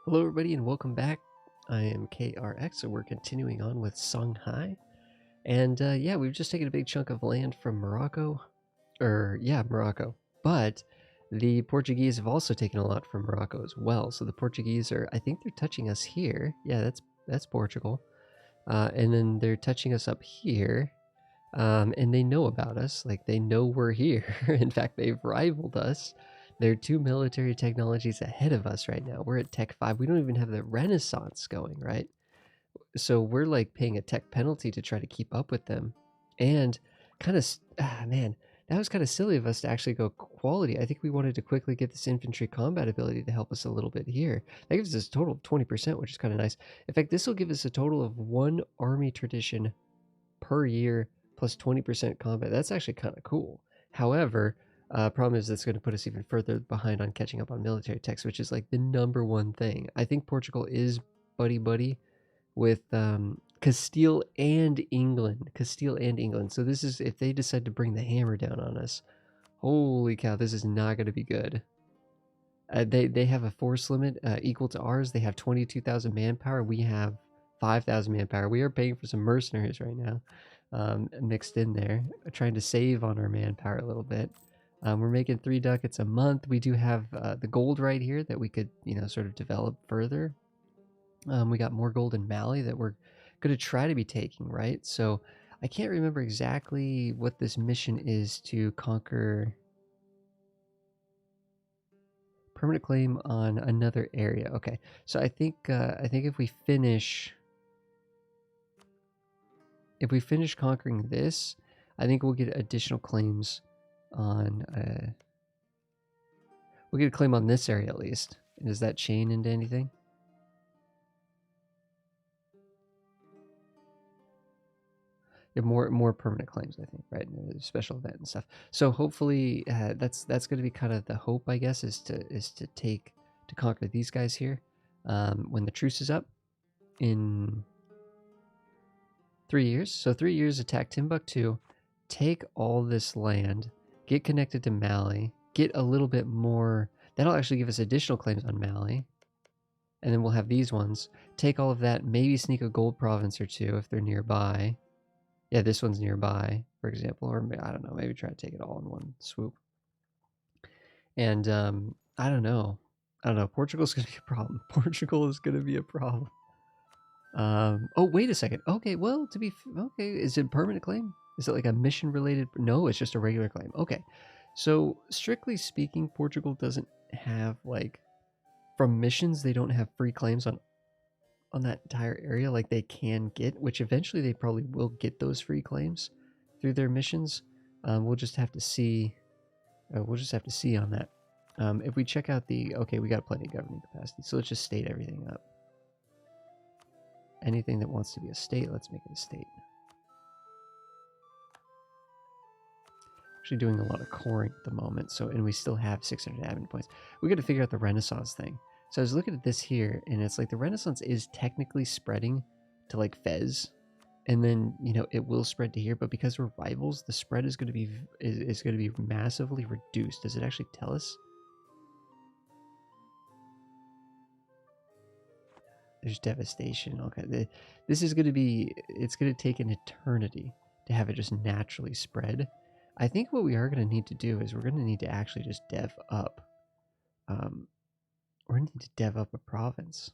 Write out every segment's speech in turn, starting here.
Hello everybody and welcome back. I am KRX, so we're continuing on with Songhai. And yeah, we've just taken a big chunk of land from Morocco. Morocco. But the Portuguese have also taken a lot from Morocco as well. So the Portuguese are, I think they're touching us here. Yeah, that's Portugal. And then they're touching us up here. And they know about us. Like, they know we're here. In fact, they've rivaled us. They're 2 military technologies ahead of us right now. We're at Tech 5. We don't even have the Renaissance going, right? So we're like paying a tech penalty to try to keep up with them. And kind of, man, that was kind of silly of us to actually go quality. I think we wanted to quickly get this infantry combat ability to help us a little bit here. That gives us a total of 20%, which is kind of nice. In fact, this will give us a total of 1 army tradition per year plus 20% combat. That's actually kind of cool. However, problem is that's going to put us even further behind on catching up on military techs, which is like the #1 thing. I think Portugal is buddy with Castile and England. Castile and England. So this is, if they decide to bring the hammer down on us, holy cow, this is not going to be good. They have a force limit equal to ours. They have 22,000 manpower. We have 5,000 manpower. We are paying for some mercenaries right now, mixed in there, trying to save on our manpower a little bit. We're making 3 ducats a month. We do have the gold right here that we could, sort of develop further. We got more gold in Mali that we're going to try to be taking, right? So I can't remember exactly what this mission is to conquer. Permanent claim on another area. Okay, so I think if we finish conquering this, I think we'll get additional claims on. We'll get a claim on this area at least. Does that chain into anything? Yeah, more permanent claims, I think, right? Special event and stuff. So hopefully, that's going to be kind of the hope, I guess, is to conquer these guys here, when the truce is up in 3 years. So 3 years, attack Timbuktu, take all this land, get connected to Mali, get a little bit more. That'll actually give us additional claims on Mali, and then we'll have these ones. Take all of that, maybe sneak a gold province or two if they're nearby. Yeah, this one's nearby, for example, or I don't know, maybe try to take it all in one swoop. And I don't know. Portugal's going to be a problem. Portugal is going to be a problem. Oh, wait a second. Okay, well, okay, is it a permanent claim? Is it like a mission related? No, it's just a regular claim. Okay. So, strictly speaking, Portugal doesn't have, like, from missions, they don't have free claims on that entire area like they can get, which eventually they probably will get those free claims through their missions. We'll just have to see. We'll just have to see on that. If we check out okay, we got plenty of governing capacity, so let's just state everything up. Anything that wants to be a state, let's make it a state. Actually doing a lot of coring at the moment, and we still have 600 admin points. We got to figure out the Renaissance thing. So I was looking at this here, and it's like the Renaissance is technically spreading to like Fez, and then it will spread to here. But because we're rivals, the spread is going to be massively reduced. Does it actually tell us? There's devastation. Okay, this is going to be. It's going to take an eternity to have it just naturally spread. I think what we are going to need to do is we're going to need to actually just dev up. We're going to need to dev up a province.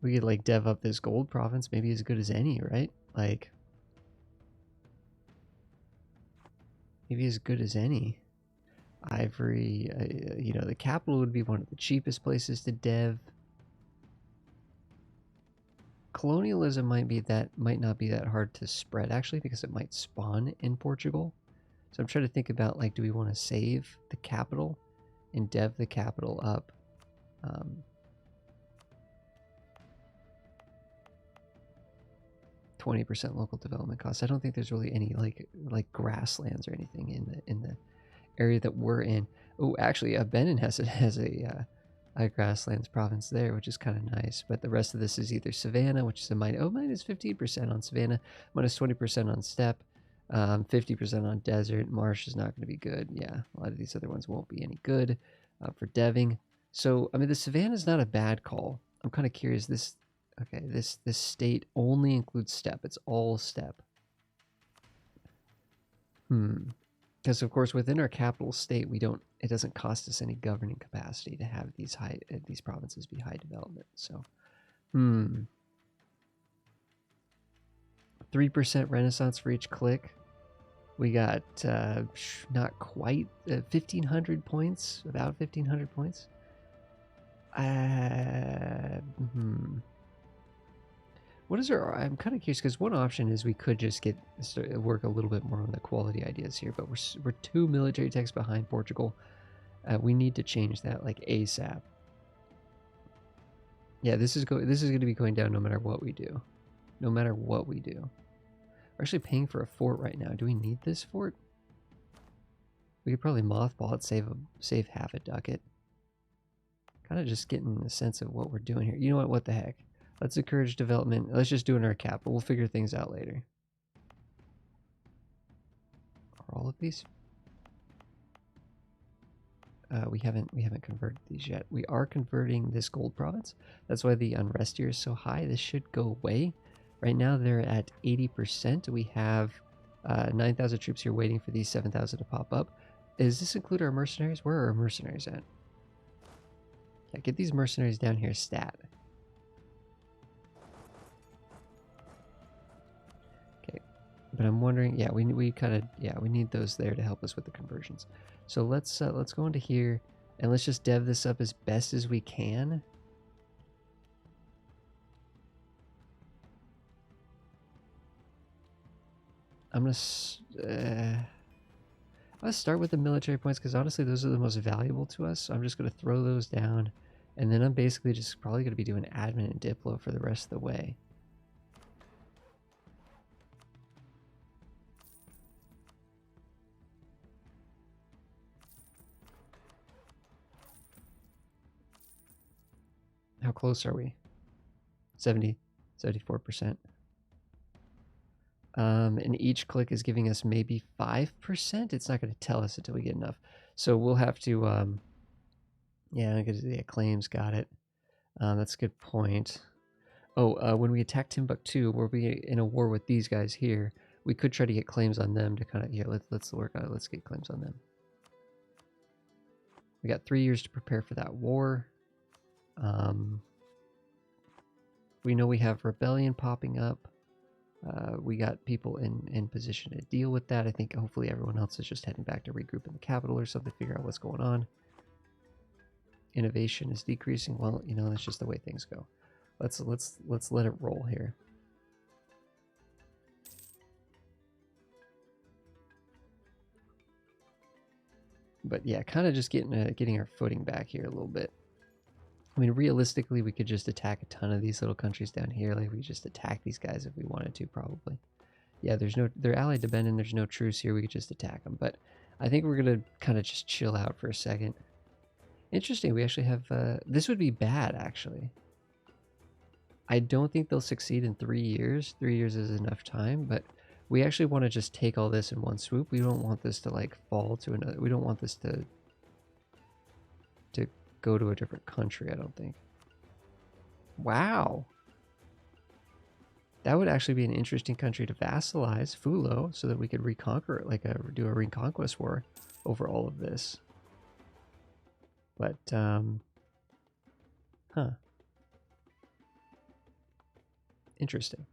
We could like dev up this gold province, maybe as good as any, right? Like, maybe as good as any. Ivory, the capital would be one of the cheapest places to dev. Colonialism might not be that hard to spread actually, because it might spawn in Portugal. So I'm trying to think about, like, do we want to save the capital and dev the capital up? 20% local development costs. I don't think there's really any like grasslands or anything in the area that we're in. Oh, actually, Benin has a grasslands province there, which is kind of nice. But the rest of this is either savanna, which is minus 15% on savanna, minus 20% on steppe. 50% on desert. Marsh is not going to be good. Yeah, a lot of these other ones won't be any good for deving. So, I mean, the savanna is not a bad call. I'm kind of curious. This state only includes steppe. It's all steppe. Because of course, within our capital state, it doesn't cost us any governing capacity to have these provinces be high development. So, 3% Renaissance for each click. We got not quite 1,500 points, about 1,500 points. What is our? I'm kind of curious because one option is we could just work a little bit more on the quality ideas here, but we're 2 military techs behind Portugal. We need to change that like ASAP. Yeah, this is going to be going down no matter what we do. No matter what we do. We're actually paying for a fort right now. Do we need this fort? We could probably mothball it, save half a ducat. Kind of just getting a sense of what we're doing here. You know what? What the heck? Let's encourage development. Let's just do it in our capital. We'll figure things out later. Are all of these? We haven't converted these yet. We are converting this gold province. That's why the unrest here is so high. This should go away. Right now they're at 80%. We have 9,000 troops here waiting for these 7,000 to pop up. Does this include our mercenaries? Where are our mercenaries at? Yeah, get these mercenaries down here stat. Okay, but I'm wondering, yeah, we need those there to help us with the conversions. So let's go into here and let's just dev this up as best as we can. I'm gonna start with the military points because honestly those are the most valuable to us. So I'm just gonna throw those down, and then I'm basically just probably gonna be doing admin and diplo for the rest of the way. How close are we? 74%. And each click is giving us maybe 5%. It's not going to tell us until we get enough. So we'll have to, yeah, claims, got it. That's a good point. Oh, when we attack Timbuktu, we'll be in a war with these guys here. We could try to get claims on them to kind of, yeah, let's work on it. Let's get claims on them. We got 3 years to prepare for that war. We know we have rebellion popping up. We got people in position to deal with that. I think hopefully everyone else is just heading back to regroup in the capital or something, figure out what's going on. Innovation is decreasing. Well, you know, that's just the way things go. Let's let it roll here. But yeah, kind of just getting our footing back here a little bit. I mean, realistically, we could just attack a ton of these little countries down here. Like, we just attack these guys if we wanted to, probably. Yeah, they're allied to Benin. There's no truce here. We could just attack them. But I think we're going to kind of just chill out for a second. Interesting. We actually have... this would be bad, actually. I don't think they'll succeed in 3 years. 3 years is enough time, but we actually want to just take all this in one swoop. We don't want this to, like, fall to another... We don't want this to go to a different country, I don't think. Wow. That would actually be an interesting country to vassalize, Fulo, so that we could reconquer it, like do a reconquest war over all of this. But, huh. Interesting.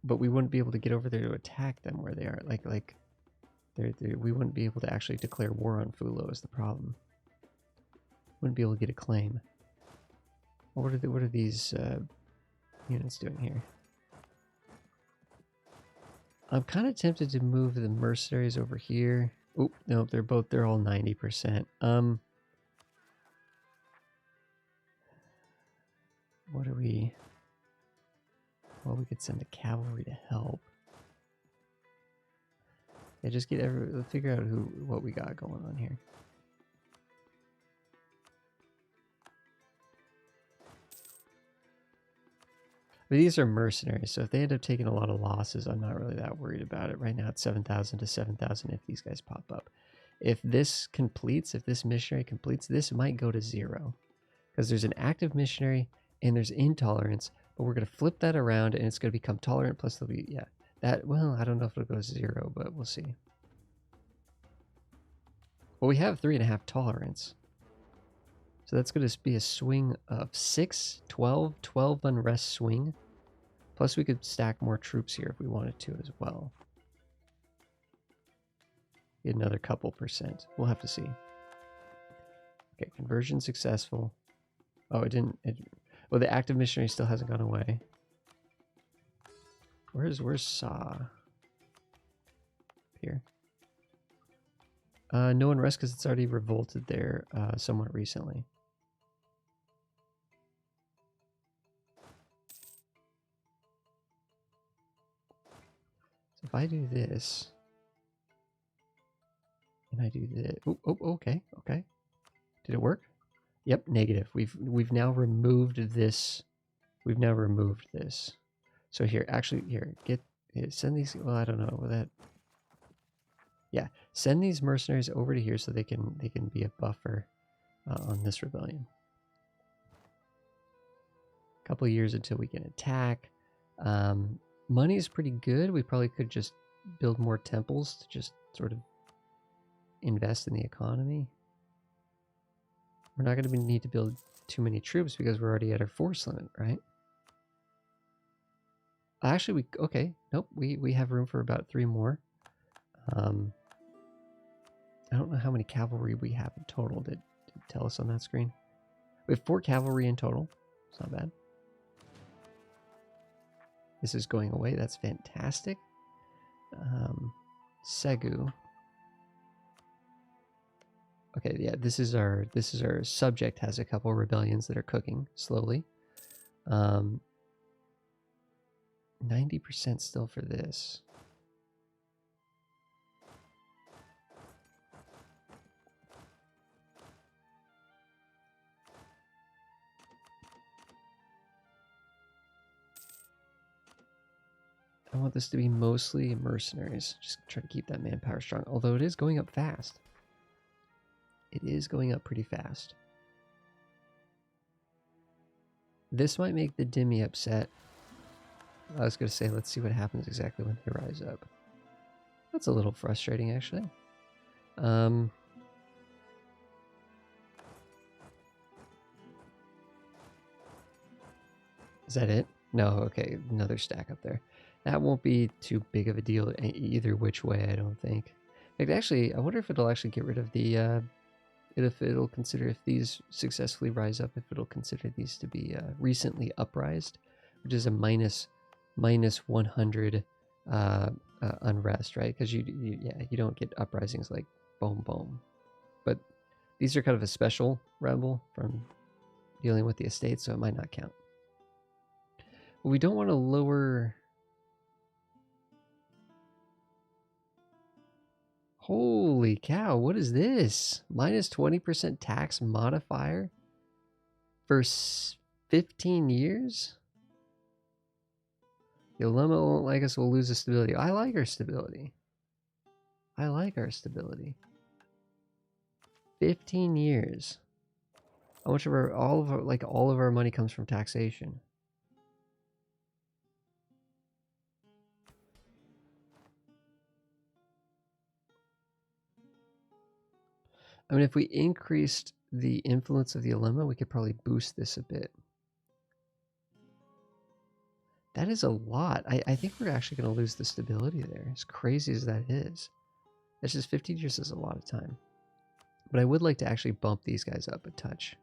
But we wouldn't be able to get over there to attack them where they are. We wouldn't be able to actually declare war on Fulo is the problem. Wouldn't be able to get a claim. What are these units doing here? I'm kind of tempted to move the mercenaries over here. Oh, no, they're all 90%. What are we... Well, we could send the cavalry to help. Yeah, just figure out what we got going on here. But these are mercenaries, so if they end up taking a lot of losses, I'm not really that worried about it. Right now it's 7,000 to 7,000 if these guys pop up. If this completes, if this missionary completes, this might go to 0. Because there's an active missionary and there's intolerance, but we're going to flip that around and it's going to become tolerant, plus there'll be, yeah. That, well, I don't know if it'll go to 0, but we'll see. Well, we have 3.5 tolerance. So that's going to be a swing of 6, 12, 12 unrest swing. Plus we could stack more troops here if we wanted to as well. Get another couple percent. We'll have to see. Okay, conversion successful. Oh, it didn't. Well, the active missionary still hasn't gone away. Where's Sa? Here. No unrest because it's already revolted there somewhat recently. So if I do this, and I do this, oh, okay. Did it work? Yep, negative. We've now removed this. We've now removed this. So here, actually, here, send these. Well, I don't know that. Yeah, send these mercenaries over to here so they can be a buffer on this rebellion. A couple of years until we can attack. Money is pretty good. We probably could just build more temples to just sort of invest in the economy. We're not going to need to build too many troops because we're already at our force limit, right? Actually, okay. Nope, we have room for about 3 more. I don't know how many cavalry we have in total. Did it tell us on that screen? We have 4 cavalry in total. It's not bad. This is going away. That's fantastic. Segu. Okay, yeah, this is our subject has a couple rebellions that are cooking slowly. 90% still for this. I want this to be mostly mercenaries. Just try to keep that manpower strong. Although it is going up fast. It is going up pretty fast. This might make the Dhimmi upset. I was going to say, let's see what happens exactly when they rise up. That's a little frustrating, actually. Is that it? No, okay, another stack up there. That won't be too big of a deal either which way, I don't think. In fact, actually, I wonder if it'll actually get rid of the, if it'll consider, if these successfully rise up, if it'll consider these to be recently uprised, which is a minus 100 unrest, right? Because you don't get uprisings like boom boom. But these are kind of a special rebel from dealing with the estate, so it might not count. But we don't want to lower. Holy cow, what is this? Minus 20% tax modifier for 15 years? The Ulema won't like us, we'll lose the stability. I like our stability. 15 years. How much of all of our money comes from taxation? I mean, if we increased the influence of the Ulema, we could probably boost this a bit. That is a lot. I think we're actually going to lose the stability there. As crazy as that is. That's just 15 years is a lot of time. But I would like to actually bump these guys up a touch.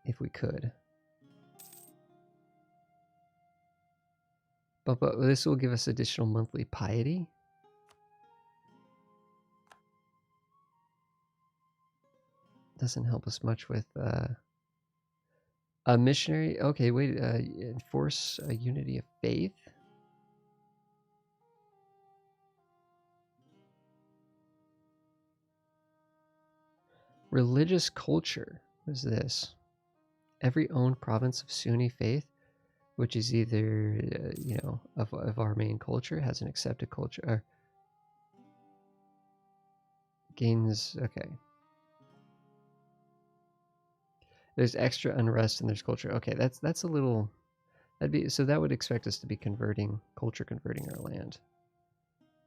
If we could. But this will give us additional monthly piety. Doesn't help us much with a missionary. Okay, wait. Enforce a unity of faith. Religious culture. What is this? Every owned province of Sunni faith which is either, you know, of our main culture, has an accepted culture, or gains, okay. There's extra unrest and there's culture. Okay, that's a little, that'd be, so that would expect us to be converting our land.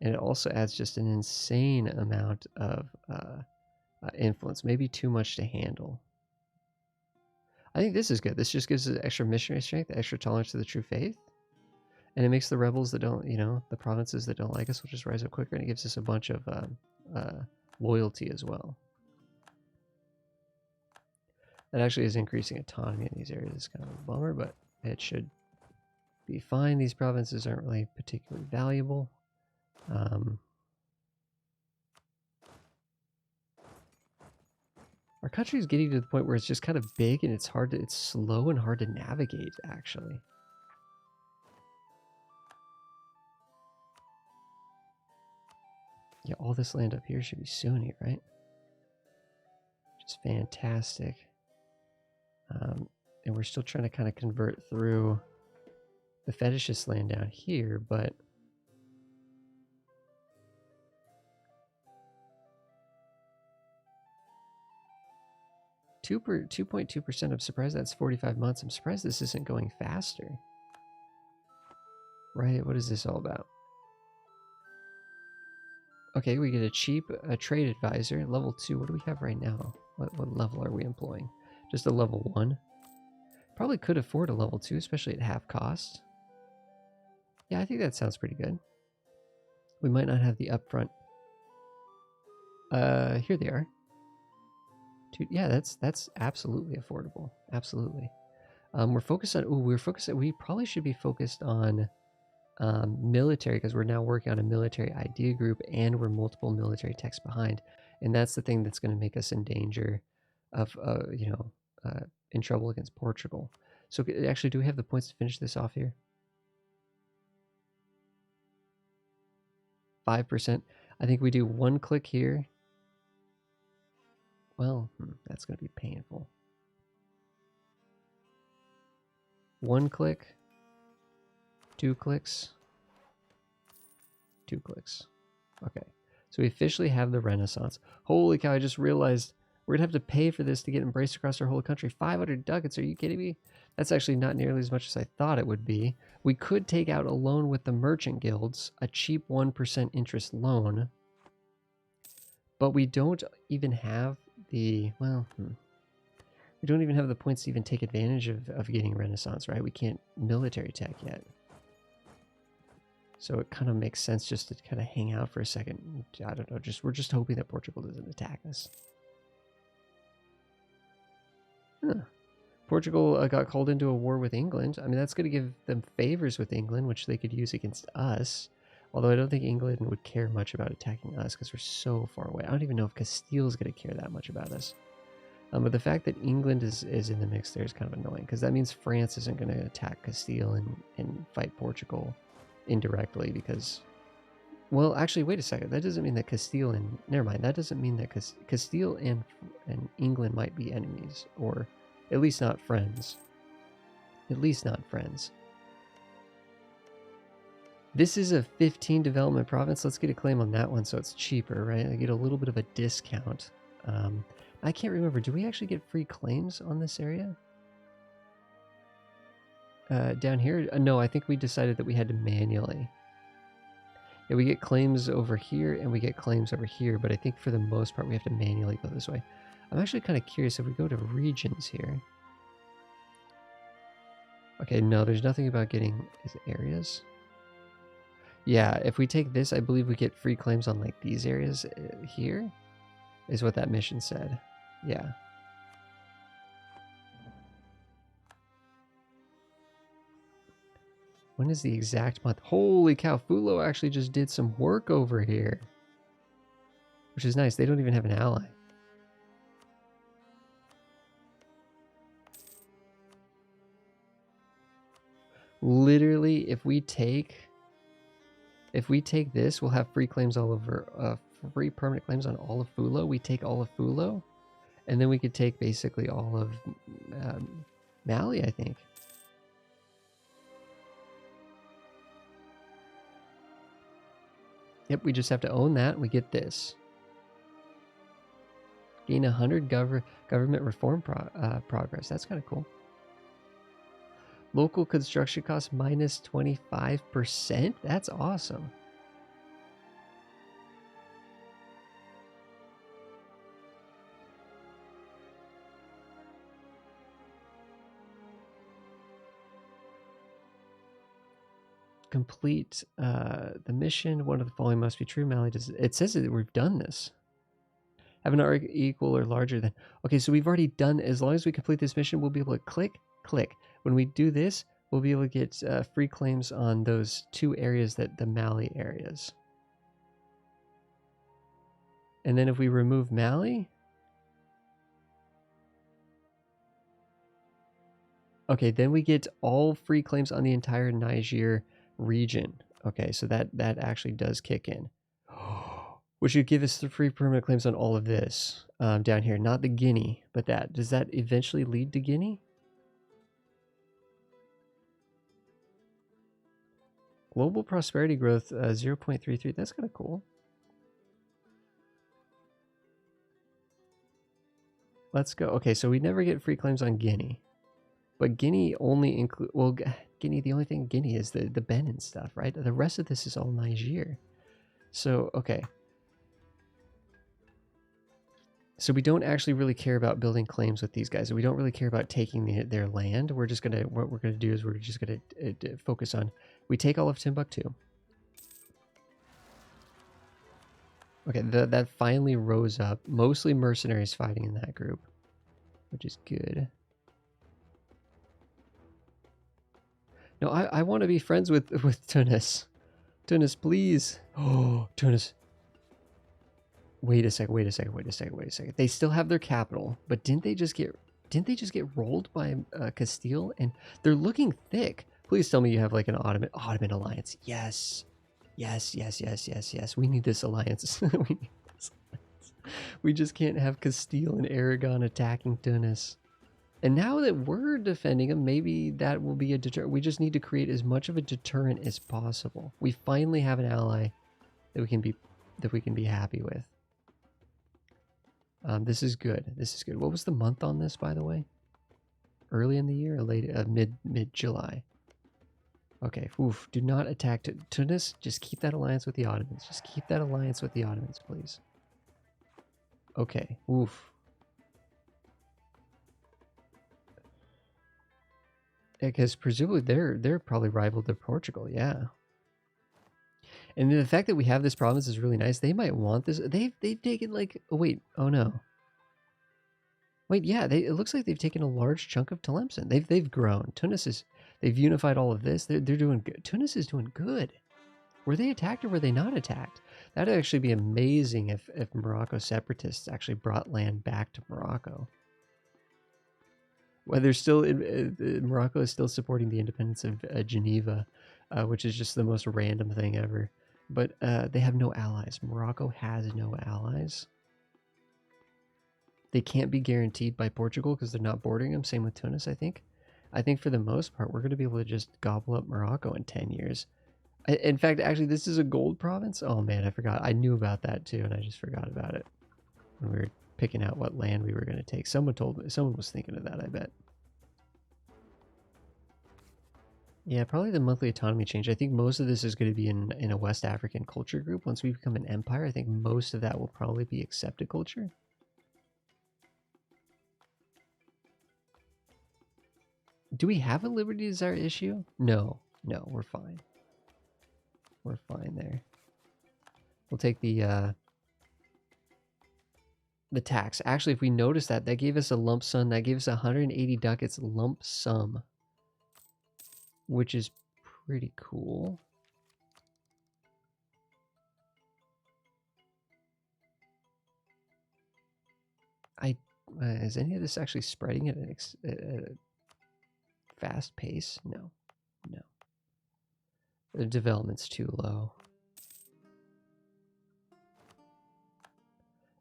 And it also adds just an insane amount of influence, maybe too much to handle. I think this is good. This just gives us extra missionary strength, extra tolerance to the true faith. And it makes the rebels that don't, you know, the provinces that don't like us will just rise up quicker, and it gives us a bunch of loyalty as well. That actually is increasing autonomy in these areas. It's kind of a bummer, but it should be fine. These provinces aren't really particularly valuable. Our country is getting to the point where it's just kind of big and it's slow and hard to navigate, actually. Yeah, all this land up here should be Sunni, right? Just fantastic. And we're still trying to kind of convert through the fetishist land down here, but two 2.2%. I'm surprised that's 45 months. I'm surprised this isn't going faster. Right? What is this all about? Okay, we get a cheap trade advisor, level 2. What do we have right now? What level are we employing? Just a level 1. Probably could afford a level 2, especially at half cost. Yeah, I think that sounds pretty good. We might not have the upfront. Here they are. Yeah, that's absolutely affordable. Absolutely. We're focused on. We probably should be focused on military, because we're now working on a military idea group and we're multiple military techs behind, and that's the thing that's going to make us in danger of in trouble against Portugal. So actually, do we have the points to finish this off here? 5%. I think we do one click here. Well, that's going to be painful. One click, 2 clicks, 2 clicks. Okay, so we officially have the Renaissance. Holy cow, I just realized we're going to have to pay for this to get embraced across our whole country. 500 ducats, are you kidding me? That's actually not nearly as much as I thought it would be. We could take out a loan with the merchant guilds, a cheap 1% interest loan, but we don't even have the, well, we don't even have the points to even take advantage of getting Renaissance, right? We can't military tech yet. So it kind of makes sense just to kind of hang out for a second. I don't know, we're just hoping that Portugal doesn't attack us. Huh. Portugal got called into a war with England. I mean, that's going to give them favors with England, which they could use against us. Although I don't think England would care much about attacking us because we're so far away. I don't even know if Castile's going to care that much about us. But the fact that England is in the mix there is kind of annoying, because that means France isn't going to attack Castile and fight Portugal indirectly, because, well, actually, wait a second. That doesn't mean that Castile and, never mind, that doesn't mean that Castile and England might be enemies, or at least not friends. At least not friends. This is a 15 development province. Let's get a claim on that one so it's cheaper, right? I get a little bit of a discount. I can't remember. Do we actually get free claims on this area? Down here? No, I think we decided that we had to manually. Yeah, we get claims over here and we get claims over here, but I think for the most part we have to manually go this way. I'm actually kind of curious if we go to regions here. Okay, no, there's nothing about getting areas. Yeah, if we take this, I believe we get free claims on like these areas here, is what that mission said. Yeah. When is the exact month? Holy cow, Fulo actually just did some work over here, which is nice. They don't even have an ally. Literally, if we take this, we'll have free claims all over, free permanent claims on all of Fulo. We take all of Fulo, and then we could take basically all of Mali, I think. Yep, we just have to own that. We get this. Gain 100 government reform progress. That's kind of cool. Local construction costs minus 25%. That's awesome. Complete the mission. One of the following must be true. Mali does. It says that we've done this. Have an arc equal or larger than. Okay, so we've already done. As long as we complete this mission, we'll be able to click. When we do this, we'll be able to get free claims on those 2 areas, that the Mali areas. And then if we remove Mali, okay, then we get all free claims on the entire Niger region. Okay, so that actually does kick in. Which should give us the free permanent claims on all of this down here. Not the Guinea, but that. Does that eventually lead to Guinea? Global prosperity growth 0.33. That's kind of cool. Let's go. Okay, so we never get free claims on Guinea. But Guinea only include, well, Guinea, the only thing Guinea is the Benin stuff, right? The rest of this is all Niger. So, okay. So we don't actually really care about building claims with these guys. We don't really care about taking their land. We're just gonna, what we're gonna do is we're just gonna focus on, we take all of Timbuktu. Okay, that finally rose up. Mostly mercenaries fighting in that group, which is good. No, I want to be friends with Tunis. Tunis, please. Oh, Tunis. Wait a second. They still have their capital, but didn't they just get rolled by Castile? And they're looking thick. Please tell me you have like an Ottoman alliance. Yes. We need this alliance. We just can't have Castile and Aragon attacking Tunis. And now that we're defending them, maybe that will be a deterrent. We just need to create as much of a deterrent as possible. We finally have an ally that we can be happy with. This is good. What was the month on this, by the way? Early in the year or late? Mid-July. Okay. Oof. Do not attack Tunis. Just keep that alliance with the Ottomans. Please. Okay. Oof. Because presumably they're probably rivaled to Portugal, yeah. And the fact that we have this province is really nice. They might want this. They've taken like, oh wait, oh no. Wait, yeah, it looks like they've taken a large chunk of Tlemcen. They've grown. They've unified all of this. They're doing good. Tunis is doing good. Were they attacked or were they not attacked? That'd actually be amazing if Morocco separatists actually brought land back to Morocco. Well, they're still Morocco is still supporting the independence of Geneva, which is just the most random thing ever. But they have no allies. Morocco has no allies. They can't be guaranteed by Portugal because they're not bordering them. Same with Tunis, I think. I think for the most part, we're going to be able to just gobble up Morocco in 10 years. In fact, actually, this is a gold province. Oh man, I forgot. I knew about that too, and I just forgot about it when we were picking out what land we were going to take. Someone told me. Someone was thinking of that, I bet. Yeah, probably the monthly autonomy change. I think most of this is going to be in a West African culture group. Once we become an empire, I think most of that will probably be accepted culture. Do we have a liberty desire issue? No, we're fine. We're fine there. We'll take the tax. Actually, if we notice that gave us a lump sum. That gave us 180 ducats lump sum, which is pretty cool. Is any of this actually spreading at a fast pace? No. The development's too low.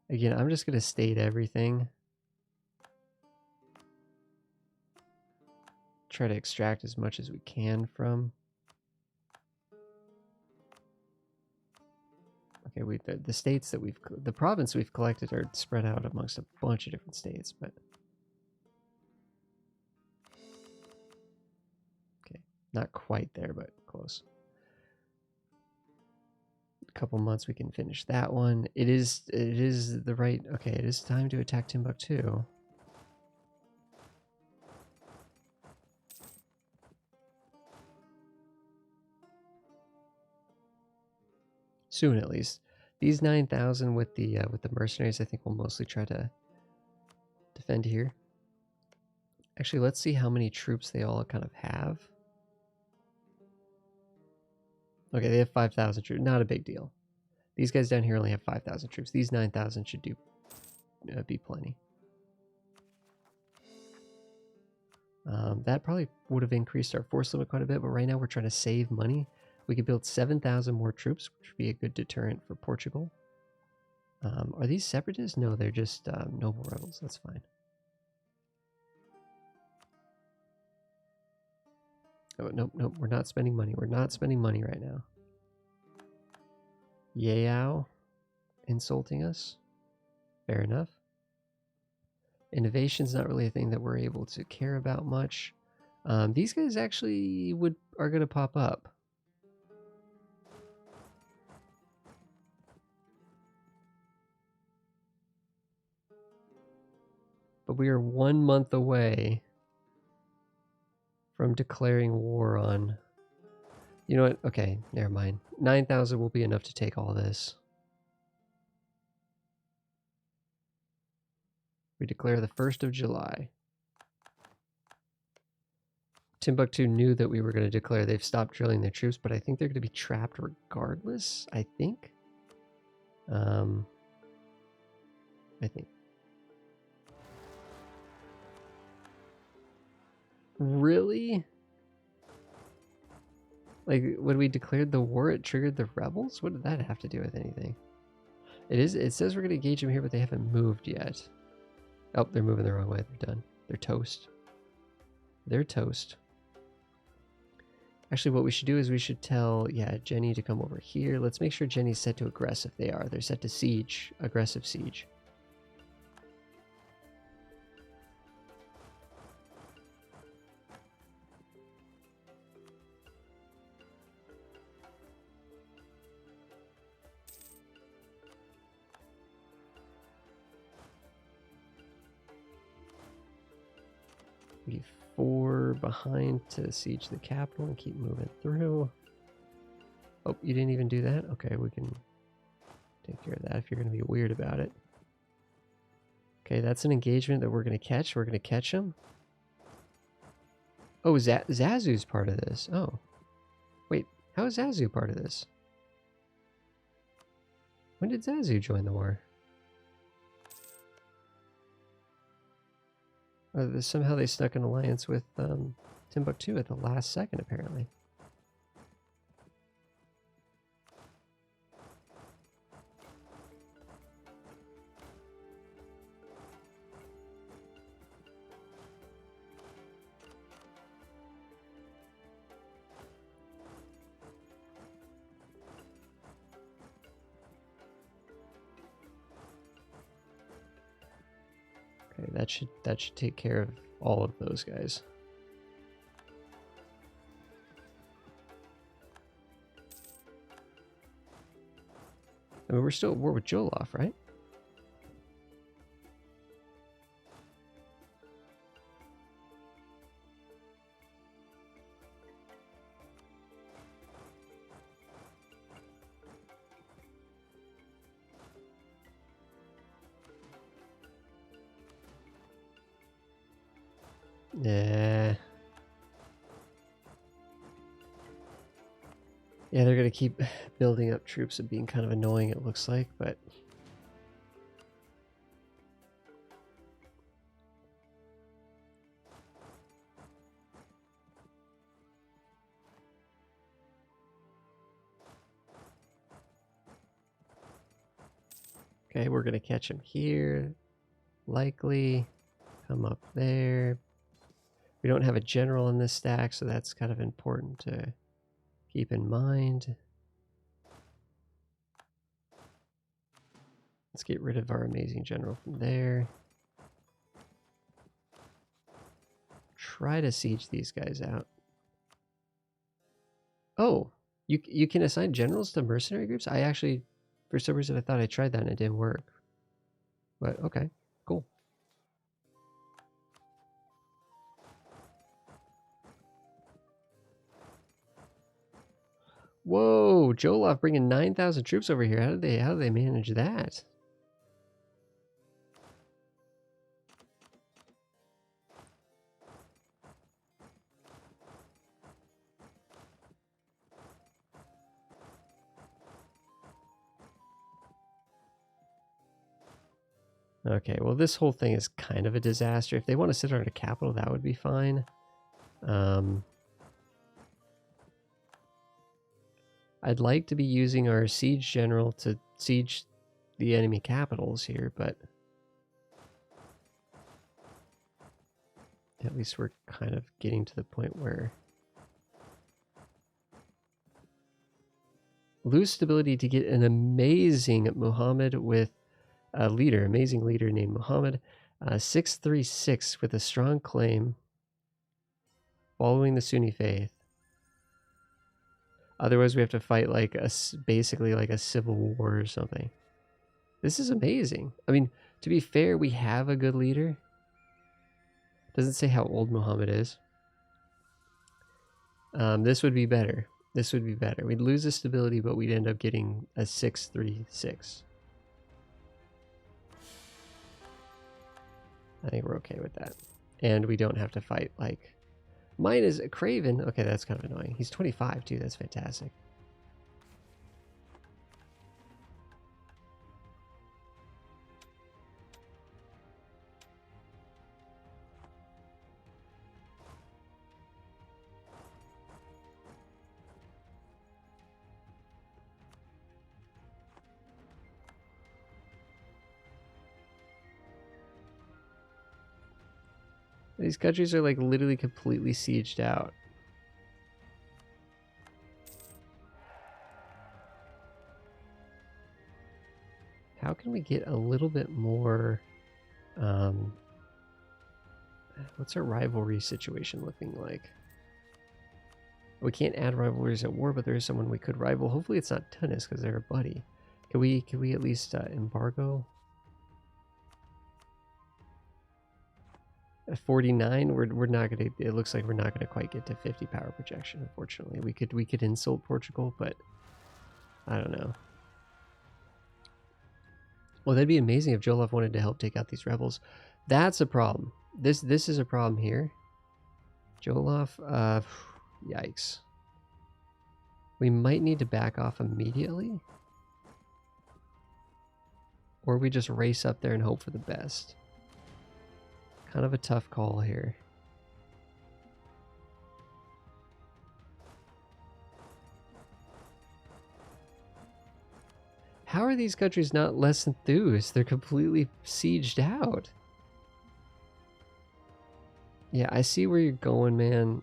Again, I'm just going to state everything. Try to extract as much as we can from. Okay, the states that the province we've collected are spread out amongst a bunch of different states, but okay, not quite there, but close. A couple months we can finish that one. It is the right. Okay, it is time to attack Timbuktu. Soon, at least. These 9,000 with the mercenaries, I think we'll mostly try to defend here. Actually, let's see how many troops they all kind of have. Okay, they have 5,000 troops. Not a big deal. These guys down here only have 5,000 troops. These 9,000 should be plenty. That probably would have increased our force limit quite a bit, but right now we're trying to save money. We could build 7,000 more troops, which would be a good deterrent for Portugal. Are these separatists? No, they're just noble rebels. That's fine. Oh, nope, nope. We're not spending money. We're not spending money right now. Yao insulting us. Fair enough. Innovation's not really a thing that we're able to care about much. These guys actually are going to pop up. But we are 1 month away from declaring war on... You know what? Okay, never mind. 9,000 will be enough to take all this. We declare the 1st of July. Timbuktu knew that we were going to declare. They've stopped drilling their troops, but I think they're going to be trapped regardless, I think. I think. Really? Like, when we declared the war, it triggered the rebels? What did that have to do with anything? It says we're going to engage them here, but they haven't moved yet. Oh, they're moving the wrong way. They're done. They're toast. They're toast. Actually, what we should do is we should tell, yeah, Jenny to come over here. Let's make sure Jenny's set to aggressive. They are. They're set to siege. Aggressive siege. Be 4 behind to siege the capital and keep moving through. Oh, you didn't even do that? Okay, we can take care of that if you're going to be weird about it. Okay, that's an engagement that we're going to catch. We're going to catch him. Oh, Zazu's part of this. Oh. Wait, how is Zazu part of this? When did Zazu join the war? Somehow they stuck an alliance with Timbuktu at the last second, apparently. Okay, that should take care of all of those guys. I mean, we're still at war with Joloff, right? Yeah. Yeah, they're going to keep building up troops and being kind of annoying, it looks like, but... Okay, we're going to catch him here. Likely. Come up there. We don't have a general in this stack, so that's kind of important to keep in mind. Let's get rid of our amazing general from there. Try to siege these guys out. Oh, you can assign generals to mercenary groups? I actually, for some reason, I thought I tried that and it didn't work. But okay, cool. Whoa, Jolov bringing 9,000 troops over here. How did they manage that? Okay, well, this whole thing is kind of a disaster. If they want to sit on a capital, that would be fine. I'd like to be using our siege general to siege the enemy capitals here, but at least we're kind of getting to the point where lose stability to get an amazing Muhammad with a leader, amazing leader named Muhammad, 636 with a strong claim following the Sunni faith. Otherwise, we have to fight like basically like a civil war or something. This is amazing. I mean, to be fair, we have a good leader. Doesn't say how old Muhammad is. This would be better. This would be better. We'd lose the stability, but we'd end up getting a 636. I think we're okay with that. And we don't have to fight like... Mine is Craven. Okay, that's kind of annoying. He's 25 too. That's fantastic. These countries are like literally completely sieged out. How can we get a little bit more... what's our rivalry situation looking like? We can't add rivalries at war, but there is someone we could rival. Hopefully it's not Tunis because they're a buddy. Can we at least embargo? At 49, we're not gonna. It looks like we're not gonna quite get to 50 power projection. Unfortunately, we could insult Portugal, but I don't know. Well, that'd be amazing if Jolov wanted to help take out these rebels. That's a problem. This is a problem here. Jolov, yikes. We might need to back off immediately, or we just race up there and hope for the best. Kind of a tough call here. How are these countries not less enthused? They're completely sieged out. Yeah, I see where you're going, man.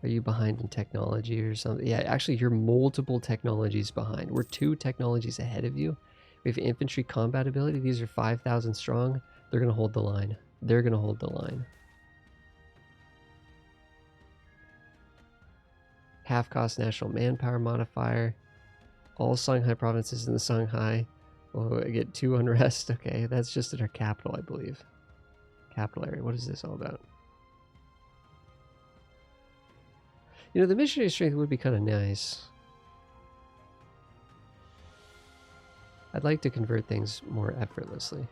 Are you behind in technology or something? Yeah, actually, you're multiple technologies behind. We're 2 technologies ahead of you. We have infantry combat ability. These are 5,000 strong. They're going to hold the line. They're going to hold the line. Half-cost national manpower modifier. All Songhai provinces in the Songhai. Oh, I get 2 unrest. Okay, that's just in our capital, I believe. Capital area. What is this all about? You know, the missionary strength would be kind of nice. I'd like to convert things more effortlessly.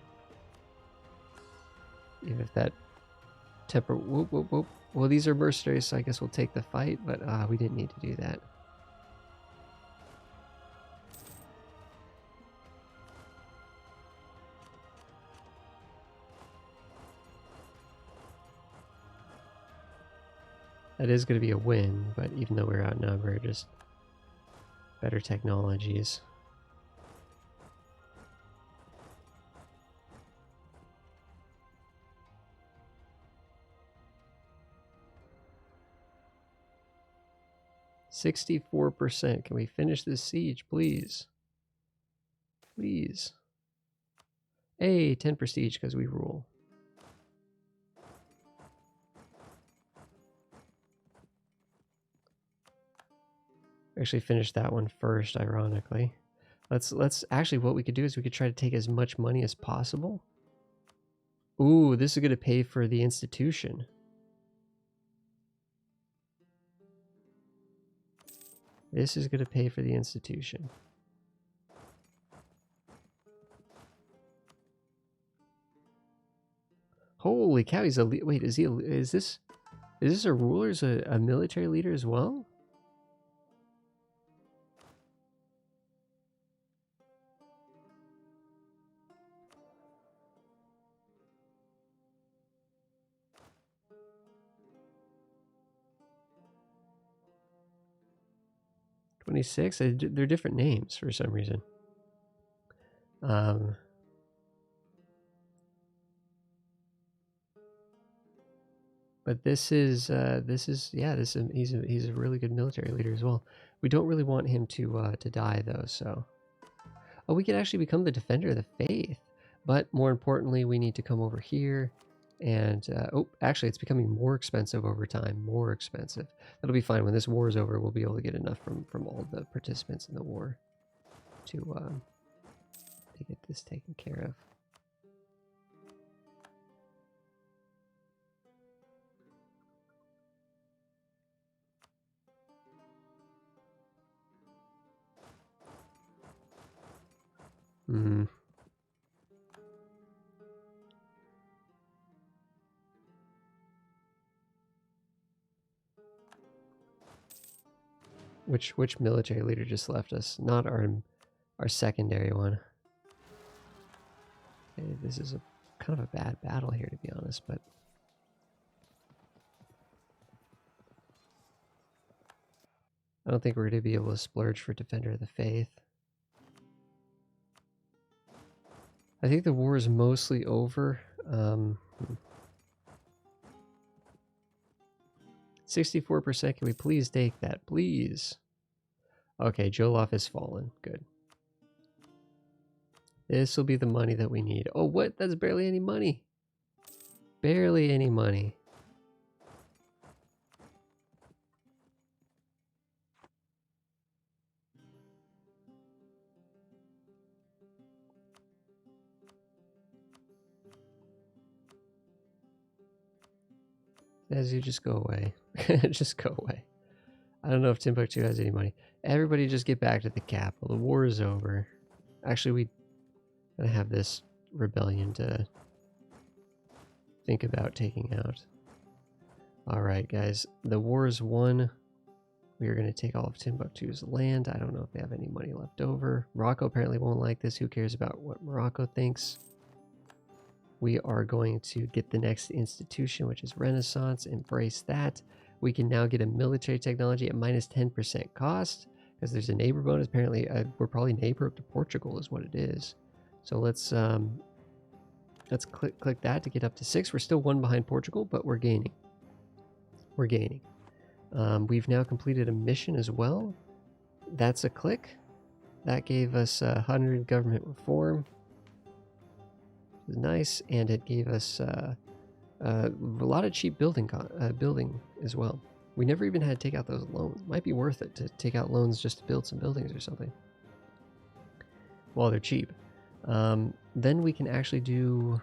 Even if that temper... Whoop, whoop, whoop. Well, these are mercenaries, so I guess we'll take the fight, but we didn't need to do that. That is going to be a win, but even though we're outnumbered, just better technologies. 64%. Can we finish this siege, please? Please. Hey, 10 prestige because we rule. Actually finish that one first, ironically. Let's actually, what we could do is we could try to take as much money as possible. Ooh, this is going to pay for the institution. This is going to pay for the institution. Holy cow, he's a wait, is this a ruler? Is a military leader as well? They're different names for some reason. But he's a really good military leader as well. We don't really want him to die though, so. Oh, we could actually become the defender of the faith. But more importantly, we need to come over here and, oh, actually it's becoming more expensive over time, more expensive. That'll be fine. When this war is over, we'll be able to get enough from all the participants in the war to get this taken care of. Hmm. Which military leader just left us? Not our secondary one. Okay, this is a kind of a bad battle here, to be honest, but I don't think we're going to be able to splurge for Defender of the Faith. I think the war is mostly over. 64%, can we please take that, please? Okay, Joloff has fallen. Good. This will be the money that we need. Oh, what? That's barely any money. Barely any money. As you just go away. Just go away. I don't know if Timbuktu has any money. Everybody just get back to the capital. The war is over. Actually, we gotta have this rebellion to think about taking out. Alright, guys. The war is won. We are going to take all of Timbuktu's land. I don't know if they have any money left over. Morocco apparently won't like this. Who cares about what Morocco thinks? We are going to get the next institution, which is Renaissance. Embrace that. We can now get a military technology at minus 10% cost because there's a neighbor bonus. Apparently, we're probably neighbor to Portugal is what it is. So let's click that to get up to 6. We're still 1 behind Portugal, but we're gaining. We're gaining. We've now completed a mission as well. That's a click. That gave us 100 government reform. Which is nice, and it gave us a lot of cheap building as well. We never even had to take out those loans. Might be worth it to take out loans just to build some buildings or something. While they're cheap. Then we can actually do...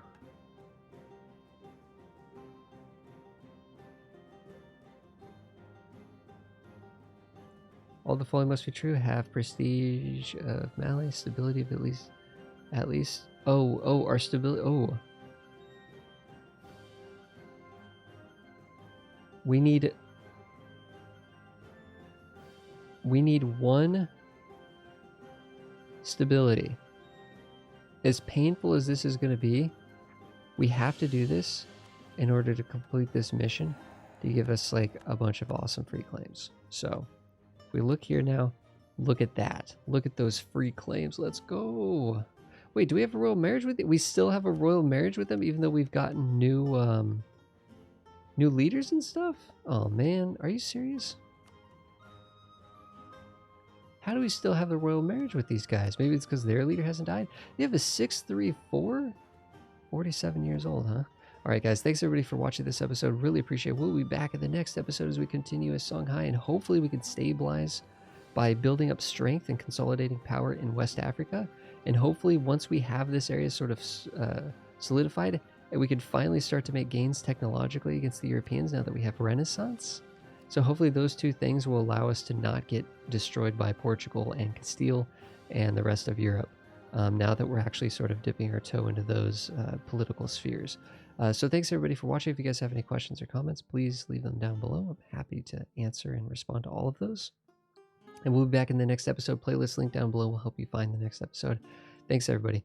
All the following must be true. Have prestige of Mali, stability of at least. Oh, our stability. Oh, we need 1 stability. As painful as this is going to be, we have to do this in order to complete this mission to give us like a bunch of awesome free claims. So. We look here now. Look at that. Look at those free claims. Let's go. Wait, do we have a royal marriage with it? We still have a royal marriage with them, even though we've gotten new leaders and stuff? Oh man, are you serious? how do we still have the royal marriage with these guys? Maybe it's because their leader hasn't died. They have a 634? 47 years old, huh? All right, guys, thanks everybody for watching this episode. Really appreciate it. We'll be back in the next episode as we continue as Songhai, and hopefully we can stabilize by building up strength and consolidating power in West Africa. And hopefully once we have this area sort of solidified, we can finally start to make gains technologically against the Europeans now that we have Renaissance. So hopefully those two things will allow us to not get destroyed by Portugal and Castile and the rest of Europe. Now that we're actually sort of dipping our toe into those political spheres. So thanks everybody for watching. If you guys have any questions or comments, please leave them down below. I'm happy to answer and respond to all of those. And we'll be back in the next episode. Playlist link down below will help you find the next episode. Thanks everybody.